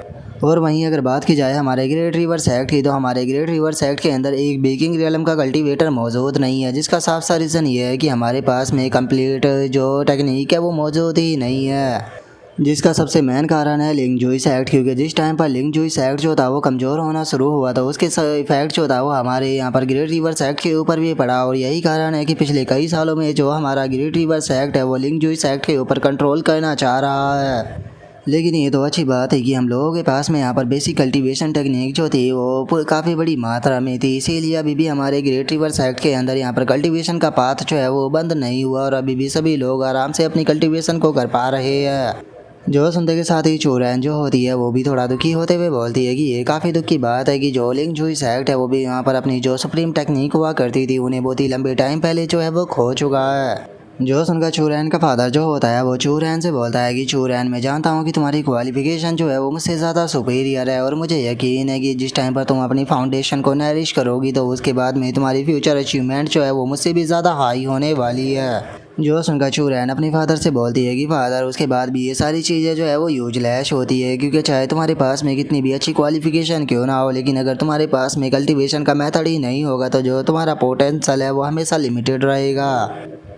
और वहीं अगर बात की जाए हमारे ग्रेट रिवर सेक्ट की, तो हमारे ग्रेट रिवर सेक्ट के अंदर एक बेकिंग रियलम का कल्टीवेटर मौजूद नहीं है, जिसका साफ सा रीज़न ये है कि हमारे पास में कंप्लीट जो टेक्निक है वो मौजूद ही नहीं है, जिसका सबसे मेन कारण है लिंक जूई सेक्ट। क्योंकि जिस टाइम पर लिंक जूई सेक्ट जो था वो कमज़ोर होना शुरू हुआ था, उसके इफेक्ट जो था वो हमारे यहाँ पर ग्रेट रिवर सेक्ट के ऊपर भी पड़ा। और यही कारण है कि पिछले कई सालों में जो हमारा ग्रेट रिवर सेक्ट है वो लिंक जूई सेक्ट के ऊपर कंट्रोल करना चाह रहा है। लेकिन ये तो अच्छी बात है कि हम लोगों के पास में यहाँ पर बेसिक कल्टीवेशन टेक्निक जो थी वो काफ़ी बड़ी मात्रा में थी, इसीलिए अभी भी हमारे ग्रेट रिवर सेक्ट के अंदर यहाँ पर कल्टीवेशन का पाथ जो है वो बंद नहीं हुआ और अभी भी सभी लोग आराम से अपनी कल्टीवेशन को कर पा रहे हैं। जो सुनते के साथ ही चूरैन जो होती है वो भी थोड़ा दुखी होते हुए बोलती है कि ये काफ़ी दुख की बात है कि जो लिंक जूई सेक्ट है वो भी यहाँ पर अपनी जो सुप्रीम टेक्निक हुआ करती थी उन्हें बहुत ही लंबे टाइम पहले जो है वो खो चुका है। जो सुनकर चूरैन का फादर जो होता है वो चूरैन से बोलता है कि चूरैन, मैं जानता हूँ कि तुम्हारी क्वालिफिकेशन जो है वो मुझसे ज़्यादा सुपीरियर है और मुझे यकीन है कि जिस टाइम पर तुम अपनी फाउंडेशन को नरिश करोगी तो उसके बाद में तुम्हारी फ्यूचर अचीवमेंट जो है वो मुझसे भी ज़्यादा हाई होने वाली है। जो सुनकर चूरैन अपने फादर से बोलती है कि फादर, उसके बाद भी ये सारी चीज़ें जो है वो यूजलेस होती है, क्योंकि चाहे तुम्हारे पास में कितनी भी अच्छी क्वालिफिकेशन क्यों ना हो, लेकिन अगर तुम्हारे पास में कल्टीवेशन का मेथड ही नहीं होगा तो जो तुम्हारा पोटेंशियल है वो हमेशा लिमिटेड रहेगा।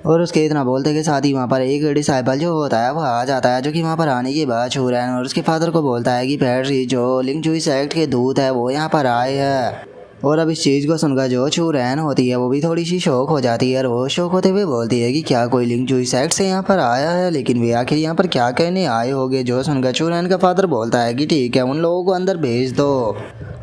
और उसके इतना बोलते के साथ ही वहाँ पर एक डिसाइपल जो होता है वो आ जाता है, जो कि वहाँ पर आने के बाद चूरैन और उसके फादर को बोलता है कि पैट्री जो लिंक जूई सेक्ट के दूत है वो यहाँ पर आए हैं। और अब इस चीज़ को सुनकर जो चूरैन होती है वो भी थोड़ी सी शौक हो जाती है और वो शौक होते हुए बोलती है कि क्या कोई लिंक जूई सेक्ट से यहाँ पर आया है, लेकिन वे आखिर यहाँ पर क्या कहने आए होंगे। जो सुनकर चूरैन का फादर बोलता है कि ठीक है, उन लोगों को अंदर भेज दो।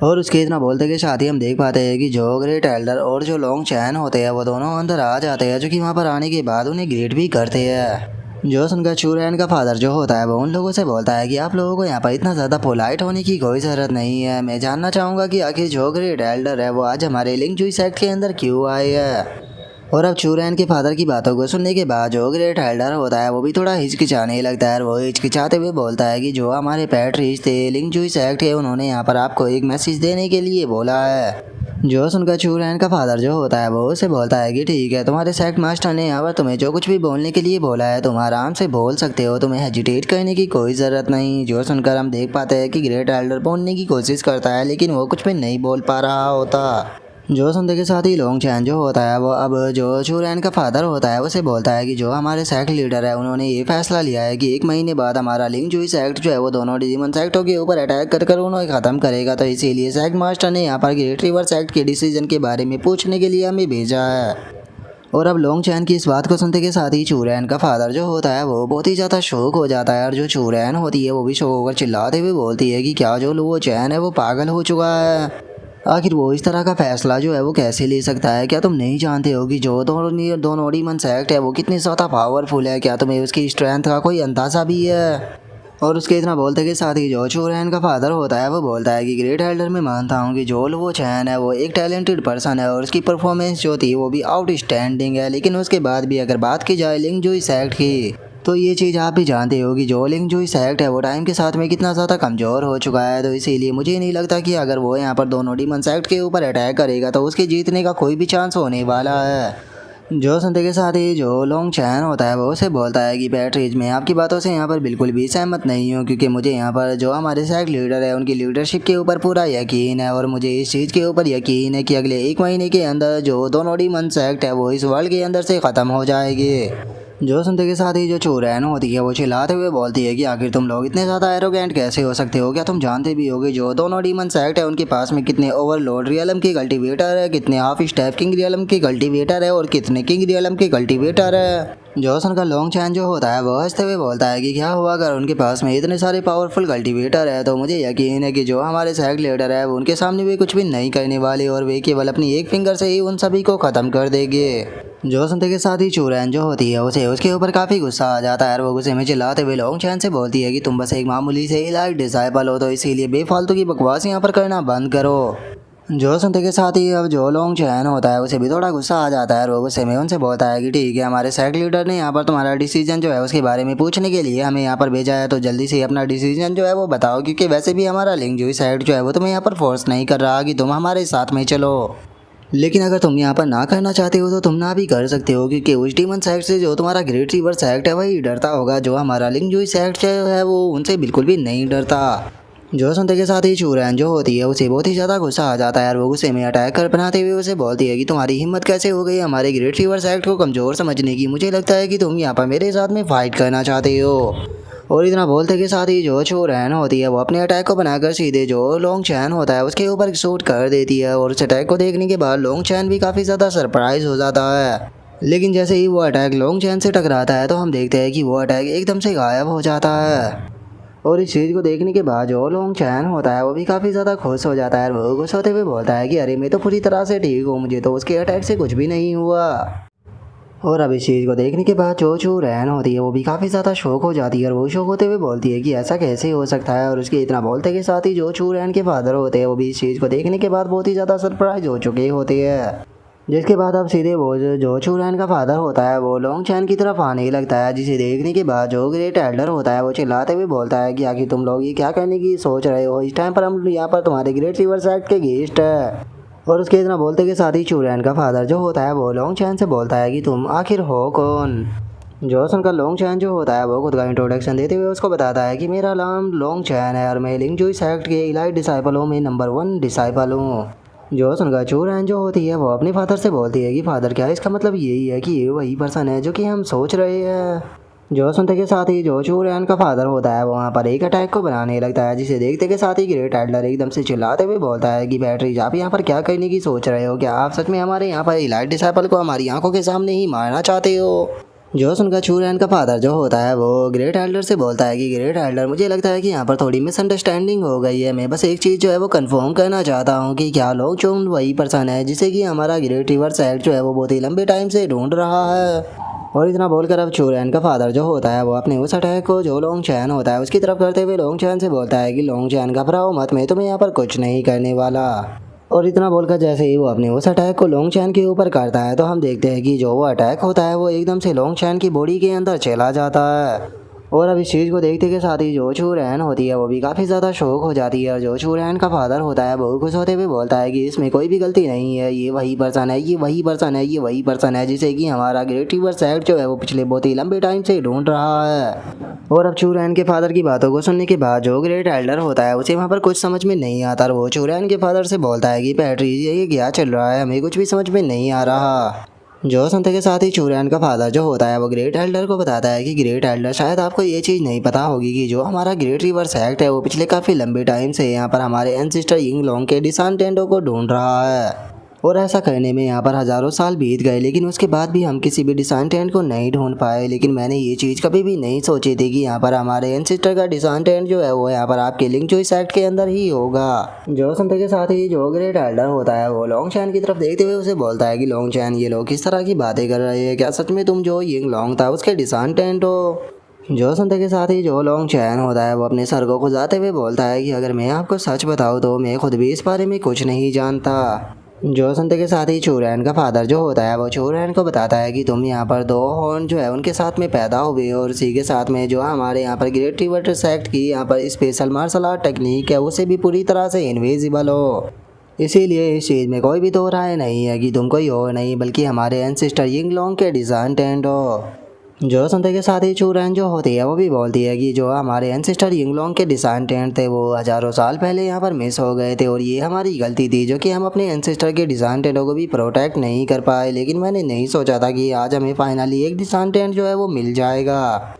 और उसके इतना बोलते के साथ ही हम देख पाते हैं कि जो ग्रेट एल्डर और जो लॉन्ग चैन होते हैं वो दोनों अंदर आ जाते हैं, जो कि वहाँ पर आने के बाद उन्हें ग्रेट भी करते हैं। जो सुनकर चूरैन का फादर जो होता है वो उन लोगों से बोलता है कि आप लोगों को यहाँ पर इतना ज़्यादा पोलाइट होने की कोई ज़रूरत नहीं है। मैं जानना चाहूँगा कि आखिर जो ग्रेट एल्डर है वो आज हमारे लिंक जूई सेक्ट के अंदर क्यों आए है। और अब चूरैन के फादर की बातों को सुनने के बाद जो ग्रेट एल्डर होता है वो भी थोड़ा हिचकिचाने लगता है। वो हिचकिचाते हुए बोलता है कि जो हमारे पैट्रीज थे लिंक जूई सेक्ट है उन्होंने यहाँ पर आपको एक मैसेज देने के लिए बोला है। जो सुनकर चूरैन का फादर जो होता है वो उसे बोलता है कि ठीक है, तुम्हारे सेक्ट मास्टर ने यहाँ पर तुम्हें जो कुछ भी बोलने के लिए बोला है तुम आराम से बोल सकते हो, तुम्हें हेजिटेट करने की कोई ज़रूरत नहीं। जो सुनकर हम देख पाते हैं कि ग्रेट एल्डर बोलने की कोशिश करता है लेकिन वो कुछ भी नहीं बोल पा रहा होता। जो सुनते के साथ ही लॉन्ग चैन जो होता है वो अब जो चूरैन का फादर होता है उसे बोलता है कि जो हमारे सेक्ट लीडर है उन्होंने ये फैसला लिया है कि 1 महीने बाद हमारा लिंक जूई सेक्ट जो है वो दोनों डीमन सेक्टों के ऊपर अटैक कर उन्हें ख़त्म करेगा। तो इसीलिए सेक्ट मास्टर ने यहाँ पर ग्रेट रिवर सेक्ट के डिसीजन के बारे में पूछने के लिए हमें भेजा है। और अब लॉन्ग चैन की इस बात को सुनते के साथ ही चूरैन का फादर जो होता है वो बहुत ही ज़्यादा शौक हो जाता है और जो चूरैन होती है वो भी शौक होकर चिल्लाते हुए बोलती है कि क्या जो वो चैन है वो पागल हो चुका है। आखिर वो इस तरह का फैसला जो है वो कैसे ले सकता है। क्या तुम नहीं जानते हो कि जो दोनों डीमन सेक्ट है वो कितनी ज़्यादा पावरफुल है? क्या तुम्हें उसकी स्ट्रेंथ का कोई अंदाज़ा भी है? और उसके इतना बोलते के साथ ही जो चूरैन का फादर होता है वो बोलता है कि ग्रेट एल्डर मैं मानता हूँ कि जो वो चैन है वो एक टैलेंटेड पर्सन है और उसकी परफॉर्मेंस जो थी वो भी आउटस्टैंडिंग है, लेकिन उसके बाद भी अगर बात की जाए लिंक जूई सेक्ट की तो ये चीज़ आप भी जानते हो कि जो लिंक जूई सेक्ट है वो टाइम के साथ में कितना ज़्यादा कमज़ोर हो चुका है। तो इसीलिए मुझे नहीं लगता कि अगर वो यहाँ पर दोनों डीमन सेक्ट के ऊपर अटैक करेगा तो उसके जीतने का कोई भी चांस होने वाला है। जो सुनते के साथ ही जो लॉन्ग चैन होता है वो उसे बोलता है कि पैट्रीज, मैं आपकी बातों से यहाँ पर बिल्कुल भी सहमत नहीं हूँ, क्योंकि मुझे यहाँ पर जो हमारे सेक्ट लीडर है उनकी लीडरशिप के ऊपर पूरा यकीन है और मुझे इस चीज़ के ऊपर यकीन है कि अगले 1 महीने के अंदर जो दोनों डीमन सेक्ट है वो इस वर्ल्ड के अंदर से ख़त्म हो जाएगी। जो सुनते के साथ ही जो चूरैन होती है वो चिल्लाते हुए बोलती है कि आखिर तुम लोग इतने ज़्यादा एरोगेंट कैसे हो सकते हो? क्या तुम जानते भी होगे जो दोनों डीमन सेक्ट है उनके पास में कितने ओवरलोड रियलम की कल्टीवेटर है, कितने हाफ स्टेप किंग रियलम की कल्टीवेटर है और कितने किंग रियलम की कल्टीवेटर है। जो सुनकर लॉन्ग चैन जो होता है वो हंसते हुए बोलता है कि क्या हुआ अगर उनके पास में इतने सारे पावरफुल कल्टीवेटर है, तो मुझे यकीन है कि जो हमारे सेक्ट लीडर है उनके सामने वे कुछ भी नहीं करने वाले और वे केवल अपनी एक फिंगर से ही उन सभी को ख़त्म कर देंगे। जो सुनते के साथ ही चूरैन जो होती है उसे उसके ऊपर काफ़ी गुस्सा आ जाता है और वो गुस्से में चिल्लाते हुए लॉन्ग चैन से बोलती है कि तुम बस एक मामूली से इलाइट डिसाइपल हो, तो इसीलिए बेफालतू की बकवास यहाँ पर करना बंद करो। जो सुनते के साथ ही अब जो लॉन्ग चैन होता है उसे भी थोड़ा गुस्सा आ जाता है और वो गुस्से में उनसे बोलता है कि ठीक है, हमारे सेक्ट लीडर ने यहाँ पर तुम्हारा डिसीजन जो है उसके बारे में पूछने के लिए हमें यहाँ पर भेजा है, तो जल्दी से अपना डिसीजन जो है वो बताओ, क्योंकि वैसे भी हमारा लिंक जूई सेक्ट जो है वो तुम्हें यहाँ पर फोर्स नहीं कर रहा कि तुम हमारे साथ में चलो। लेकिन अगर तुम यहाँ पर ना करना चाहते हो तो तुम ना भी कर सकते हो, क्योंकि उस डीमन सेक्ट से जो तुम्हारा ग्रेट रिवर सेक्ट है वही डरता होगा। जो हमारा लिंक जूई सेक्ट है वो उनसे बिल्कुल भी नहीं डरता। जो सुनते के साथ ही चूरैन जो होती है उसे बहुत ही ज़्यादा गुस्सा आ जाता है और वो गुस्से में अटैक कर बनाते हुए उसे बोलती है कि तुम्हारी हिम्मत कैसे हो गई हमारे ग्रेट रिवर्स एक्ट को कमज़ोर समझने की। मुझे लगता है कि तुम यहाँ पर मेरे साथ में फाइट करना चाहते हो। और इतना बोलते के साथ ही जो चूरैन होती है वो अपने अटैक को बनाकर सीधे जो लोंग चैन होता है उसके ऊपर शूट कर देती है। और उस अटैक को देखने के बाद लोंग चैन भी काफ़ी ज़्यादा सरप्राइज हो जाता है। लेकिन जैसे ही वो अटैक लोंग चैन से टकराता है तो हम देखते हैं कि वो अटैक एकदम से गायब हो जाता है। और इस चीज़ को देखने के बाद जो लोंग चैन होता है वो भी काफ़ी ज़्यादा खुश हो जाता है। वो खुश होते हुए बोलता है कि अरे मैं तो पूरी तरह से ठीक हूँ, मुझे तो उसके अटैक से कुछ भी नहीं हुआ। और अब इस चीज़ को देखने के बाद जो चूरैन होती है वो भी काफ़ी ज़्यादा शौक हो जाती है और वो शौक होते हुए बोलती है कि ऐसा कैसे हो सकता है। और उसके इतना बोलते के साथ ही जो चूरैन के फादर होते हैं वो भी इस चीज़ को देखने के बाद बहुत ही ज़्यादा सरप्राइज हो चुके होते हैं। जिसके बाद अब सीधे वो जो चूरैन का फादर होता है वो लोंग चैन की तरफ आने लगता है, जिसे देखने के बाद जो ग्रेट एल्डर होता है वो चिल्लाते हुए बोलता है कि आखिर तुम लोग ये क्या करने की सोच रहे हो, इस टाइम पर हम यहाँ पर तुम्हारे ग्रेट रिवर्स एक्ट के गेस्ट है। और उसके इतना बोलते के साथ ही चूरैन का फादर जो होता है वो लोंग चैन से बोलता है कि तुम आखिर हो कौन। जो सुनकर लोंग चैन जो होता है वो खुद का इंट्रोडक्शन देते हुए उसको बताता है कि मेरा नाम लोंग चैन है और मैं लिंग जुई सेक्ट के इलाइट डिसाइपलों में नंबर 1 डिसाइपल हूँ। जो सुनकर चूरैन जो होती है वो अपने फादर से बोलती है कि फादर क्या इसका मतलब यही है कि ये वही पर्सन है जो कि हम सोच रहे हैं। जो सुनते के साथ ही जो चूरैन का फादर होता है वो वहाँ पर एक अटैक को बनाने लगता है, जिसे देखते के साथ ही ग्रेट एडलर एकदम से चिल्लाते हुए बोलता है कि बैटरीज आप यहाँ पर क्या करने की सोच रहे हो, क्या आप सच में हमारे यहाँ पर इलाइट डिसाइपल को हमारी आंखों के सामने ही मारना चाहते हो। जो सुनकर चूरैन का फादर जो होता है वो ग्रेट एल्डर से बोलता है कि ग्रेट एल्डर मुझे लगता है कि यहाँ पर थोड़ी मिसअंडरस्टैंडिंग हो गई है। मैं बस एक चीज़ जो है वो कंफर्म करना चाहता हूँ कि क्या लोंग चैन वही पर्सन है जिसे कि हमारा ग्रेट रिवर्स एक्ट जो है वो बहुत ही लंबे टाइम से ढूंढ रहा है। और इतना बोलकर अब चूरैन का फादर जो होता है वो अपने उस अटैक को जो लोंग चैन होता है उसकी तरफ करते हुए लोंग चैन से बोलता है कि लोंग चैन घबराओ मत, मैं तुम्हें यहाँ पर कुछ नहीं करने वाला। और इतना बोलकर जैसे ही वो अपने उस अटैक को लोंग चैन के ऊपर करता है तो हम देखते हैं कि जो वो अटैक होता है वो एकदम से लोंग चैन की बॉडी के अंदर चला जाता है। और अब इस चीज़ को देखते के साथ ही जो चूरैन होती है वो भी काफ़ी ज़्यादा शौक हो जाती है और जो चूरैन का फादर होता है वो खुश होते हुए बोलता है कि इसमें कोई भी गलती नहीं है, ये वही पर्सन है, ये वही पर्सन है, ये वही पर्सन है जिसे कि हमारा ग्रेट रिवर्स एक्ट जो है वो पिछले बहुत ही लंबे टाइम से ढूंढ रहा है। और अब चूरैन के फादर की बातों को सुनने के बाद जो ग्रेट एल्डर होता है उसे वहाँ पर कुछ समझ में नहीं आता और वो चूरैन के फादर से बोलता है कि पैट्री ये क्या चल रहा है, हमें कुछ भी समझ में नहीं आ रहा। जो सुनते के साथ ही चूरैन का फादर जो होता है वो ग्रेट एल्डर को बताता है कि ग्रेट एल्डर शायद आपको ये चीज़ नहीं पता होगी कि जो हमारा ग्रेट रिवर्स एक्ट है वो पिछले काफ़ी लंबे टाइम से यहाँ पर हमारे एंसेस्टर यिंग लोंग के डिसांटेंडो को ढूंढ रहा है। और ऐसा करने में यहाँ पर हज़ारों साल बीत गए लेकिन उसके बाद भी हम किसी भी डिसांटेंट को नहीं ढूंढ पाए। लेकिन मैंने ये चीज़ कभी भी नहीं सोची थी कि यहाँ पर हमारे एंसेस्टर का डिसांटेंट जो है वो यहाँ पर आपके लिंक चॉइस एक्ट के अंदर ही होगा। जो सुनते के साथ ही जो ग्रेट एल्डर होता है वो लोंग चैन की तरफ देखते हुए उसे बोलता है कि लोंग चैन ये लोग किस तरह की बातें कर रहे हैं, क्या सच में तुम जो यिंग लोंग था उसके डिसांटेंट हो। जो सुनते के साथ ही जो लोंग चैन होता है वो अपने सर को खुजाते हुए बोलता है कि अगर मैं आपको सच बताऊँ तो मैं खुद भी इस बारे में कुछ नहीं जानता। जो सुनते के साथ ही चूरैन का फादर जो होता है वो चूरैन को बताता है कि तुम यहाँ पर 2 हॉर्न जो है उनके साथ में पैदा हुए और उसी के साथ में जो हमारे यहाँ पर ग्रेट रिवर्स एक्ट की यहाँ पर स्पेशल मार्शल आर्ट टेक्निक है उसे भी पूरी तरह से इनविजिबल हो। इसीलिए इस चीज़ में कोई भी दो राय नहीं है कि तुम कोई और नहीं बल्कि हमारे एंसेस्टर यिंग लोंग के डिसांटेंट हो। जो सुनते के साथ ही चूरैन जो होती है वो भी बोलती है कि जो हमारे एंसेस्टर यिंग लोंग के डिसांटेंट थे वो हज़ारों साल पहले यहाँ पर मिस हो गए थे और ये हमारी गलती थी जो कि हम अपने एंसेस्टर के डिसांटेंटों को भी प्रोटेक्ट नहीं कर पाए। लेकिन मैंने नहीं सोचा था कि आज हमें फाइनली एक डिसांटेंट जो है वो मिल जाएगा।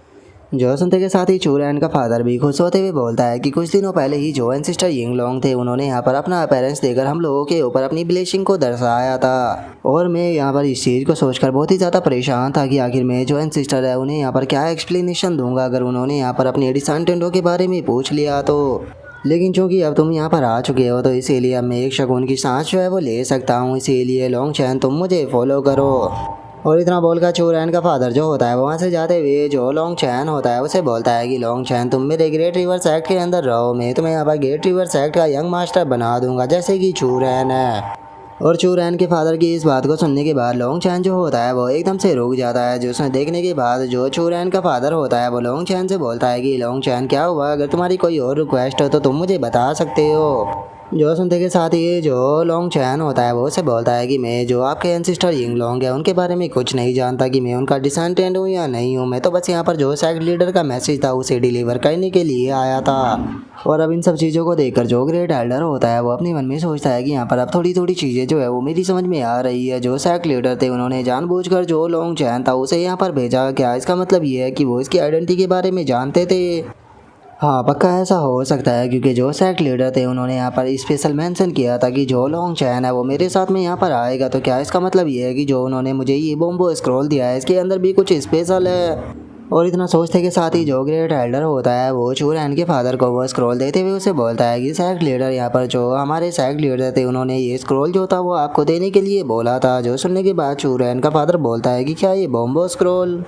जो सुनते के साथ ही चूरैन का फादर भी खुश होते हुए बोलता है कि कुछ दिनों पहले ही जो एंसेस्टर यिंग लोंग थे उन्होंने यहाँ पर अपना अपीयरेंस देकर हम लोगों के ऊपर अपनी ब्लेसिंग को दर्शाया था। और मैं यहाँ पर इस चीज़ को सोचकर बहुत ही ज़्यादा परेशान था कि आखिर मैं जो एंसेस्टर है उन्हें यहाँ पर क्या एक्सप्लेनेशन दूंगा अगर उन्होंने यहाँ पर अपने डिसांटेंटों के बारे में पूछ लिया तो। लेकिन चूंकि अब तुम यहाँ पर आ चुके हो तो इसीलिए अब मैं एक शगुन की सांस जो है वो ले सकता हूँ, इसीलिए लोंग चैन तुम मुझे फॉलो करो। और इतना बोलकर चूरैन का फादर जो होता है वो वहाँ से जाते हुए जो लोंग चैन होता है उसे बोलता है कि लोंग चैन तुम मेरे ग्रेट रिवर्स एक्ट के अंदर रहो, मैं तुम्हें यहाँ पर ग्रेट रिवर्स एक्ट का यंग मास्टर बना दूंगा जैसे कि चूरैन है। और चूरैन के फादर की इस बात को सुनने के बाद लोंग चैन जो होता है वो एकदम से रुक जाता है। जो उसने देखने के बाद जो चूरैन का फादर होता है वो लोंग चैन से बोलता है कि लोंग चैन क्या हुआ, अगर तुम्हारी कोई और रिक्वेस्ट हो तो तुम मुझे बता सकते हो। जो सुनते के साथ ही जो लॉन्ग चैन होता है वो उसे बोलता है कि मैं जो आपके एंसिस्टर यिंग लॉन्ग है उनके बारे में कुछ नहीं जानता कि मैं उनका डिसेंडेंट हूँ या नहीं हूँ। मैं तो बस यहाँ पर जो सेक्ट लीडर का मैसेज था उसे डिलीवर करने के लिए आया था। और अब इन सब चीज़ों को देखकर जो ग्रेट एल्डर होता है वो अपने मन में सोचता है कि यहाँ पर अब थोड़ी थोड़ी चीज़ें जो है वो मेरी समझ में आ रही है। जो सेक्ट लीडर थे उन्होंने जानबूझकर जो लॉन्ग चैन था उसे यहाँ पर भेजा, क्या इसका मतलब ये है कि वो इसकी आइडेंटिटी के बारे में जानते थे? हाँ पक्का ऐसा हो सकता है, क्योंकि जो सेक्ट लीडर थे उन्होंने यहाँ पर स्पेशल मेंशन किया था कि जो लॉन्ग चैन है वो मेरे साथ में यहाँ पर आएगा। तो क्या इसका मतलब ये है कि जो उन्होंने मुझे ये बोम्बो स्क्रॉल दिया है इसके अंदर भी कुछ स्पेशल है? और इतना सोचते के साथ ही जो ग्रेट एल्डर होता है वो चूरैन के फादर को वो स्क्रॉल देते हुए उसे बोलता है कि सेक्ट लीडर यहाँ पर जो हमारे सेक्ट लीडर थे उन्होंने ये स्क्रॉल जो था वो आपको देने के लिए बोला था। जो सुनने के बाद चूरैन का फादर बोलता है कि क्या ये बोम्बो स्क्रॉल?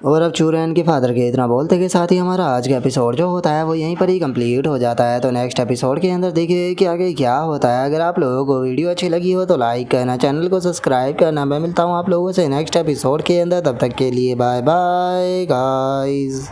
और अब चूरैन के फादर के इतना बोलते के साथ ही हमारा आज का एपिसोड जो होता है वो यहीं पर ही कंप्लीट हो जाता है। तो नेक्स्ट एपिसोड के अंदर देखिए कि आगे क्या होता है। अगर आप लोगों को वीडियो अच्छी लगी हो तो लाइक करना, चैनल को सब्सक्राइब करना। मैं मिलता हूँ आप लोगों से नेक्स्ट एपिसोड के अंदर, तब तक के लिए बाय बाय गाइस।